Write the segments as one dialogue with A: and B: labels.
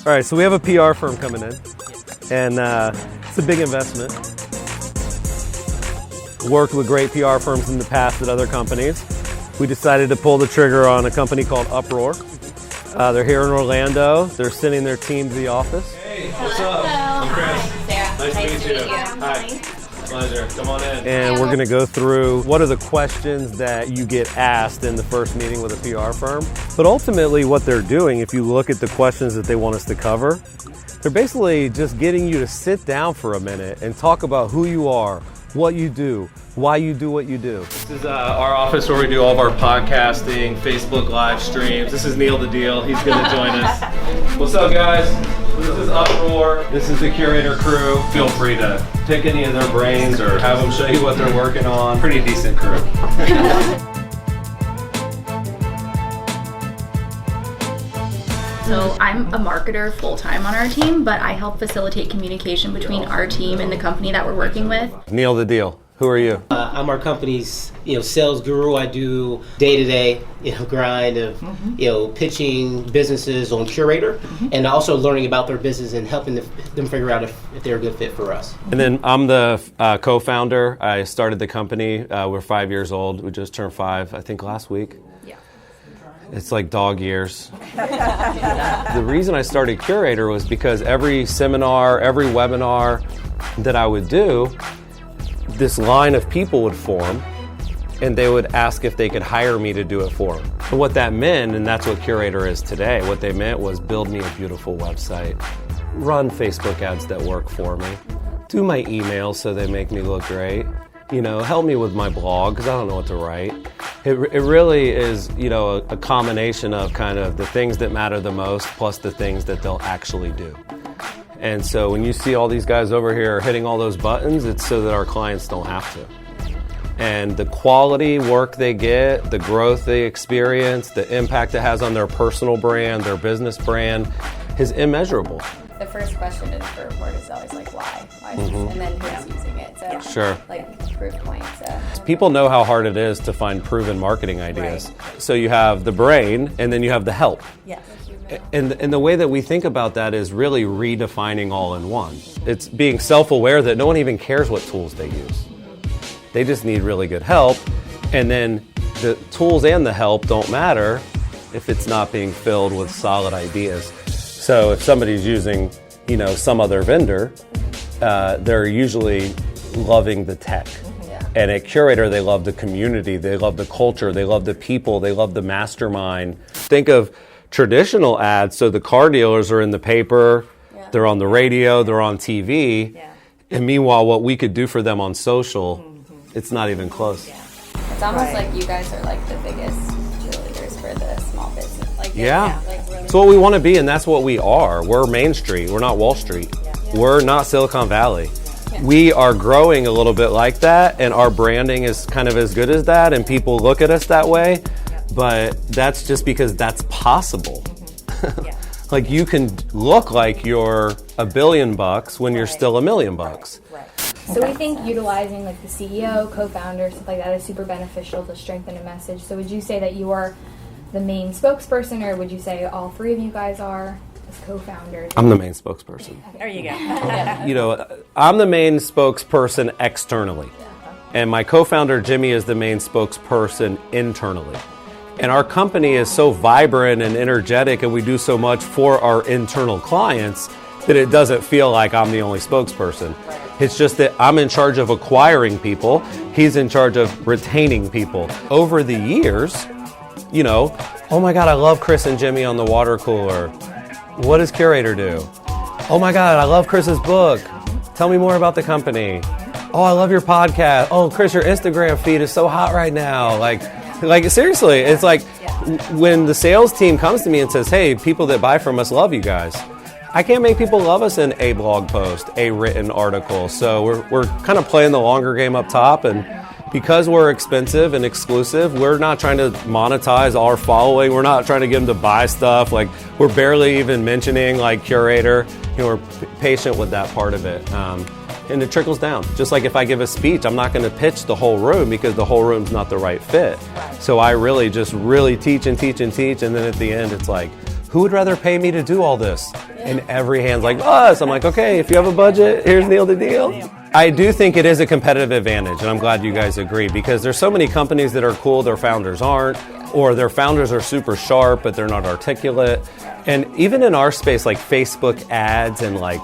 A: All right, so we have a PR firm coming in, and it's a big investment. Worked with great PR firms in the past at other companies. We decided to pull the trigger on a company called Uproar. They're here in Orlando. They're sending their team to the office.
B: Hey, what's up? I'm Chris.
C: Sarah.
B: Nice to meet you.
C: Hi.
B: Pleasure. Come on in.
A: And we're going to go through what are the questions that you get asked in the first meeting with a PR firm. But ultimately what they're doing, if you look at the questions that they want us to cover, they're basically just getting you to sit down for a minute and talk about who you are, what you do, why you do what you do.
B: This is our office where we do all of our podcasting, Facebook live streams. This is Neil the Deal. He's going to join us. What's up, guys? This is Uproar. This is the Curaytor crew. Feel free to pick any of their brains or have them show you what they're working on. Pretty decent crew.
C: So I'm a marketer full-time on our team, but I help facilitate communication between our team and the company that we're working with.
A: Neil the Deal. Who are you?
D: I'm our company's, sales guru. I do day-to-day, grind of, pitching businesses on Curaytor, and also learning about their business and helping them figure out if they're a good fit for us.
A: And then I'm the co-founder. I started the company. We're 5 years old. We just turned 5, I think, last week.
C: Yeah.
A: It's like dog years. The reason I started Curaytor was because every seminar, every webinar that I would do, this line of people would form, and they would ask if they could hire me to do it for them. And what that meant, and that's what Curaytor is today, what they meant was build me a beautiful website, run Facebook ads that work for me, do my emails so they make me look great, help me with my blog because I don't know what to write. It really is, a combination of kind of the things that matter the most plus the things that they'll actually do. And so when you see all these guys over here hitting all those buttons, it's so that our clients don't have to. And the quality work they get, the growth they experience, the impact it has on their personal brand, their business brand is immeasurable.
E: The first question in the report is always like, why? Why is this? And then who's using it? So,
A: Sure.
E: Like proof points.
A: People know how hard it is to find proven marketing ideas. Right. So you have the brain and then you have the help.
E: Yes.
A: And the way that we think about that is really redefining all in one. It's being self-aware that no one even cares what tools they use. They just need really good help. And then the tools and the help don't matter if it's not being filled with solid ideas. So if somebody's using, some other vendor, they're usually loving the tech. And at Curaytor, they love the community, they love the culture, they love the people, they love the mastermind. Think of traditional ads, so the car dealers are in the paper, they're on the radio, they're on TV, and meanwhile what we could do for them on social, it's not even close.
E: It's almost like you guys are like the biggest cheerleaders for the small business.
A: It's what we want to be, and that's what we are. We're Main Street, we're not Wall Street. We're not Silicon Valley. We are growing a little bit like that, and our branding is kind of as good as that, and people look at us that way. But that's just because that's possible. Like you can look like you're $1 billion when you're still $1 million.
F: So we think utilizing like the CEO, co-founder, stuff like that is super beneficial to strengthen a message. So would you say that you are the main spokesperson, or would you say all three of you guys are as co-founders?
A: I'm the main spokesperson.
E: There you go.
A: I'm the main spokesperson externally. And my co-founder Jimmy is the main spokesperson internally. And our company is so vibrant and energetic, and we do so much for our internal clients that it doesn't feel like I'm the only spokesperson. It's just that I'm in charge of acquiring people. He's in charge of retaining people. Over the years, oh my God, I love Chris and Jimmy on the water cooler. What does Curaytor do? Oh my God, I love Chris's book. Tell me more about the company. Oh, I love your podcast. Oh, Chris, your Instagram feed is so hot right now. Like seriously, it's like when the sales team comes to me and says, hey, people that buy from us love you guys. I can't make people love us in a blog post, a written article. So we're kind of playing the longer game up top, and because we're expensive and exclusive, we're not trying to monetize our following. We're not trying to get them to buy stuff. Like we're barely even mentioning like Curaytor. We're patient with that part of it. And it trickles down. Just like if I give a speech, I'm not going to pitch the whole room because the whole room's not the right fit. So I really just teach and teach and teach, and then at the end it's like, who would rather pay me to do all this? And every hand's like, us. I'm like, okay, if you have a budget, here's Neil the Deal. I do think it is a competitive advantage, and I'm glad you guys agree, because there's so many companies that are cool, their founders aren't, or their founders are super sharp, but they're not articulate. And even in our space, like Facebook ads and like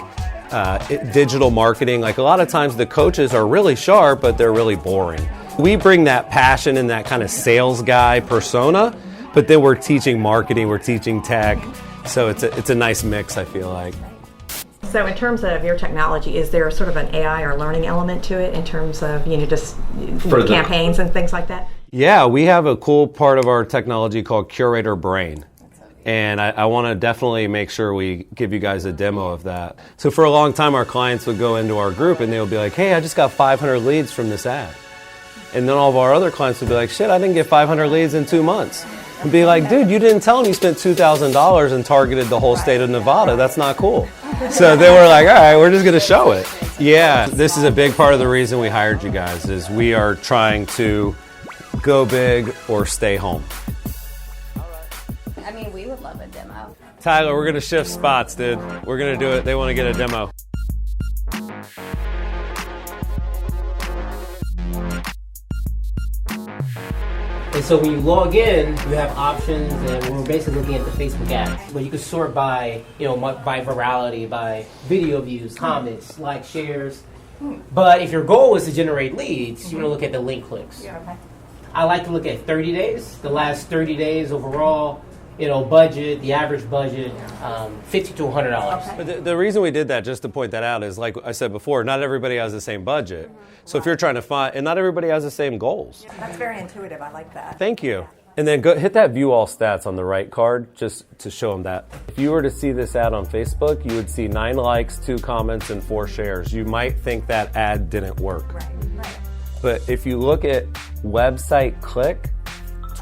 A: digital marketing, like a lot of times the coaches are really sharp, but they're really boring. We bring that passion and that kind of sales guy persona, but then we're teaching marketing, we're teaching tech. So it's a nice mix, I feel like.
G: So in terms of your technology, is there sort of an AI or learning element to it in terms of, just campaigns and things like that?
A: Yeah, we have a cool part of our technology called Curaytor Brain. And I want to definitely make sure we give you guys a demo of that. So for a long time, our clients would go into our group and they would be like, hey, I just got 500 leads from this ad. And then all of our other clients would be like, shit, I didn't get 500 leads in 2 months. And be like, dude, you didn't tell them you spent $2,000 and targeted the whole state of Nevada. That's not cool. So they were like, all right, we're just going to show it. Yeah, this is a big part of the reason we hired you guys, is we are trying to go big or stay home.
E: I mean, we would love a demo.
A: Tyler, we're going to shift spots, dude. We're going to do it. They want to get a demo.
D: And so when you log in, you have options, and we're basically looking at the Facebook ads, where you can sort by, by virality, by video views, comments, likes, shares. But if your goal is to generate leads, you want to look at the link clicks.
G: Yeah, okay.
D: I like to look at 30 days, the last 30 days overall. Budget, the average budget, $50 to $100.
G: Okay.
A: But the reason we did that, just to point that out, is like I said before, not everybody has the same budget. So if you're trying to find, and not everybody has the same goals.
G: That's very intuitive. I like that.
A: Thank you. And then go hit that view all stats on the right card, just to show them that. If you were to see this ad on Facebook, you would see 9 likes, 2 comments, and 4 shares. You might think that ad didn't work.
G: Right.
A: But if you look at website click,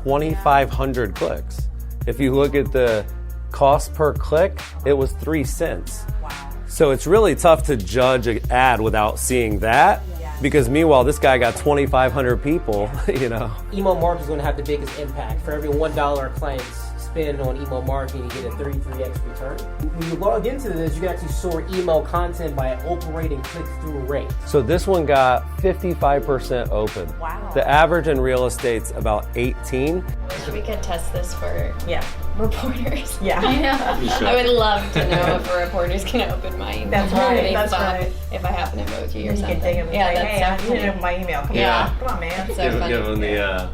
A: 2,500 clicks. If you look at the cost per click, it was 3 cents.
G: Wow.
A: So it's really tough to judge an ad without seeing that, because meanwhile, this guy got 2,500 people,
D: Email marketing is going to have the biggest impact. For every $1 clients spend on email marketing, you get a 33x return. When you log into this, you can actually sort email content by open rate and click-through rate.
A: So this one got 55% open.
G: Wow.
A: The average in real estate's about 18.
H: We could test this for
G: Yeah.
H: reporters.
G: Yeah.
H: I know. I would love to know if a reporter's going to open my email.
G: That's right, that's
H: spot
G: right.
H: If I happen to invoke you or
G: You
H: something.
G: can dig him and
H: Yeah,
G: say,
H: that's
G: hey,
H: so
G: I need to
H: funny.
G: open my email. Come
A: Yeah.
G: on. Come on, man.
H: That's so funny.
A: Give him the
H: Yeah.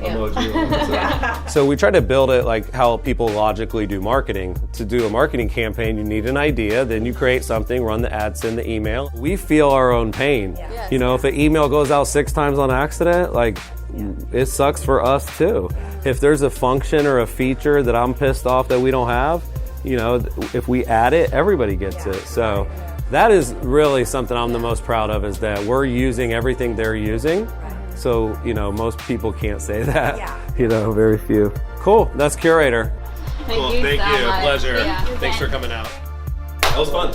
A: emoji. So we try to build it like how people logically do marketing. To do a marketing campaign, you need an idea, then you create something, run the ad, send the email. We feel our own pain.
G: Yeah.
A: If an email goes out 6 times on accident, it sucks for us too. If there's a function or a feature that I'm pissed off that we don't have, if we add it, everybody gets it. So that is really something I'm the most proud of, is that we're using everything they're using. So, most people can't say that.
G: Yeah.
A: Very few. Cool. That's Curaytor.
H: Thank you so much.
B: Pleasure.
H: Yeah.
B: Thanks for coming out. That was fun.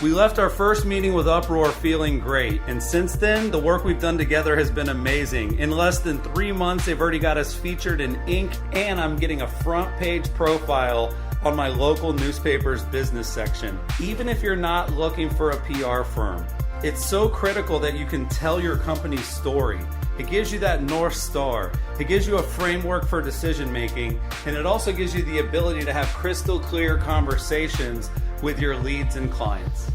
I: We left our first meeting with Uproar feeling great, and since then, the work we've done together has been amazing. In less than 3 months, they've already got us featured in Inc., and I'm getting a front page profile on my local newspaper's business section. Even if you're not looking for a PR firm, it's so critical that you can tell your company's story. It gives you that North Star. It gives you a framework for decision making, and it also gives you the ability to have crystal clear conversations with your leads and clients.